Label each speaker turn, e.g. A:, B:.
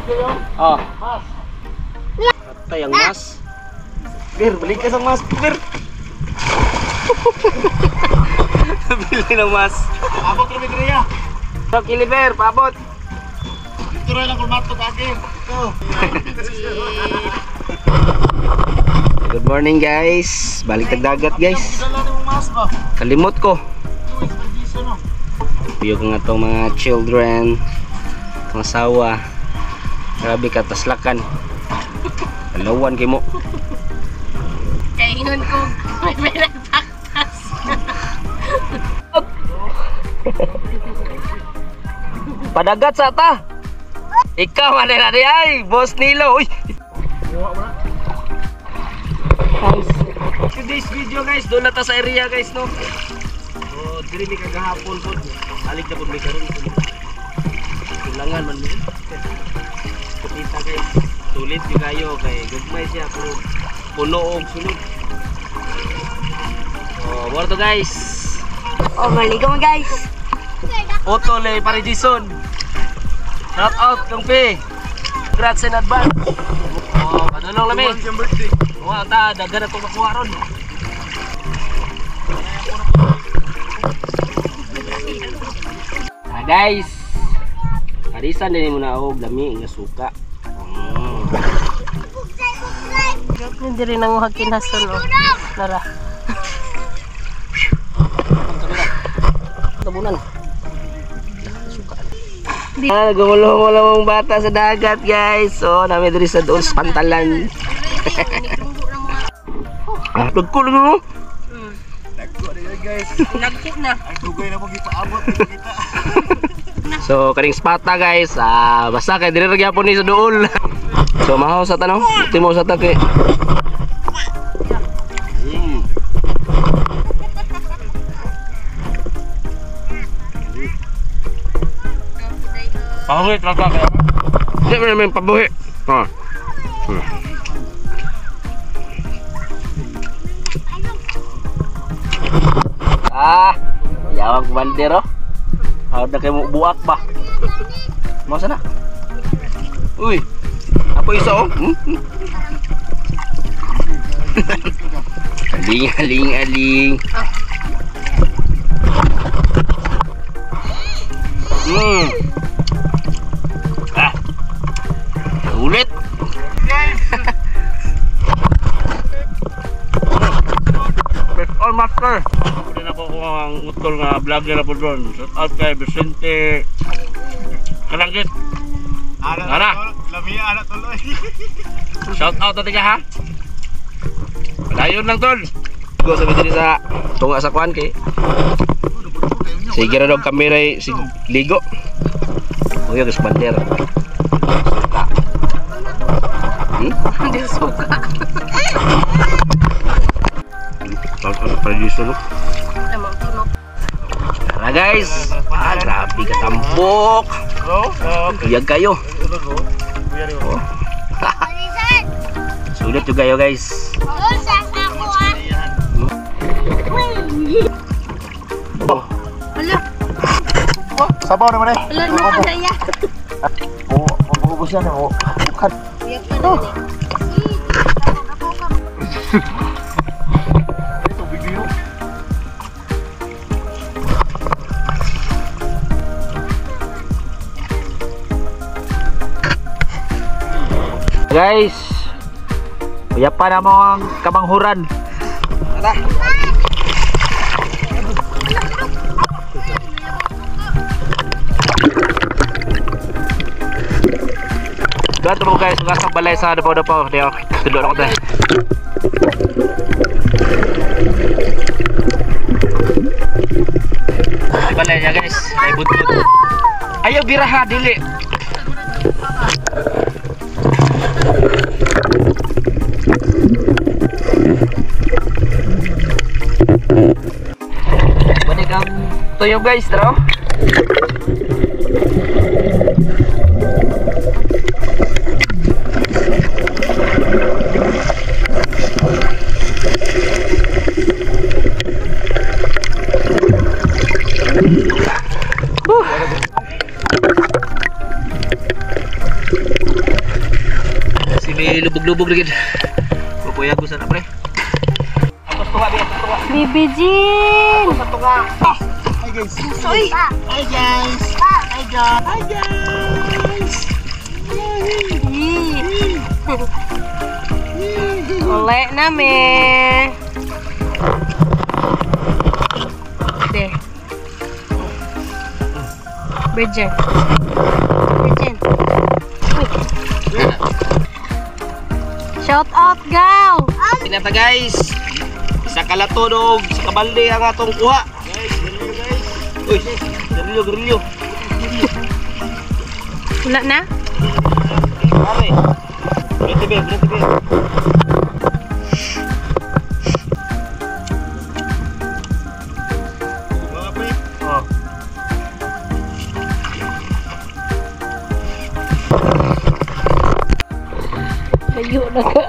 A: Oh. Patay ang mas. Bir, balik ka sa mas, Bir. Bili ng mas.
B: Abot kami kriya.
A: So, Kiliber, paabot.
B: Dito rin ang kulmato kagin.
A: Good morning guys. Balik tagdagat guys. Kalimot ko. Piyog nga itong mga children, mga asawa. Grabe ka, taslakan. Alawan kayo mo.
C: Kaingon ko, may nagtaktas.
A: Padagat sa ta. Ikaw mana na ay, Boss Nilo. Uy. Guys, today's video guys, doon na ta sa area guys no. So, diri mi kagahapon pod. Balik na pod mi karon. Kailangan man mo. Kita guys, sulit di kayo kay gagmay siya pero puno og sulod. Oh, bordo guys.
C: Oh, maligo mo guys.
A: Otole Paridison. Shout out kang P. Congrats in advance. Oh, padulong lami. Wa ta dagan atong makuha ron. Guys. Arisan din mo na og lami nga suka.
C: Hindi rin ang hakin-hason o. Nara.
A: Tabunan. Gumulo-mulo mong bata sa dagat guys. So, namin diri sa doon sa pantalan. Ah, tagko lang mo.
B: Nagko na guys.
C: Nagkit na.
B: Ang dugay na mo gipaabot kita.
A: So, kaning spata guys. Basta kay diri ra gyapon ni sa dool. So, mahaw sa tanong. Timo sa ta kay. Pabuhi talaga kaya. Hindi mo naman pabuhi. Ha. Yawag bandero. Ada kayak mau buak bah. Mau sana? Uy. Apa iso? Aling. Ulit. Best all master. Kunin ako kung ang utol nga vlogger po doon. Shout out kay Vicente Kalangkit. Ana.
B: Lamia anak tuloy.
A: Shout out natin ka ha. Padayon lang tol. Go sa diri sa tunga sa kwan kay. Sige ra dog kamera si ligo. Oy guys bandera.
C: Hindi suka.
A: Kalau tradisional.
C: Emang tunok.
A: Tara guys. Grabe katampok. Kuyag kayo. Oh. Sulit juga yo guys.
C: Hala.
B: Sabaw naman eh.
C: Hala na kadaya.
B: Oo, mabubos yan oh. Bukan.
C: Biyak pa na ni.
A: Guys, kuya pa na mo ang kamanghuran. Tara. Ganto mo guys, ngasang balay sa dapaw-dapaw. Diyo, tudok ako tayo. Balay niya guys, ay budbud. Ayaw biraha, dili. Balik ang tuyong guys, taro. may lubog-lubog lagi. Pupuya ko sana pre. Tapos tunga biya, tunga.
C: Bibi Jin!
A: Sa tunga.
B: Hi guys.
C: Soy!
B: Hi guys. Hi guys. Hi guys.
C: Oleh na me. Deh. Virgin. Virgin. Shout out, gal!
A: Pinata guys. Sa kalatodog, sa kabalde ang atong kuha. Guys, garilyo guys. Uy, garilyo.
C: Wala na?
A: Pare. Berhenti be. Mga pre. Oh.
C: Layo na ka.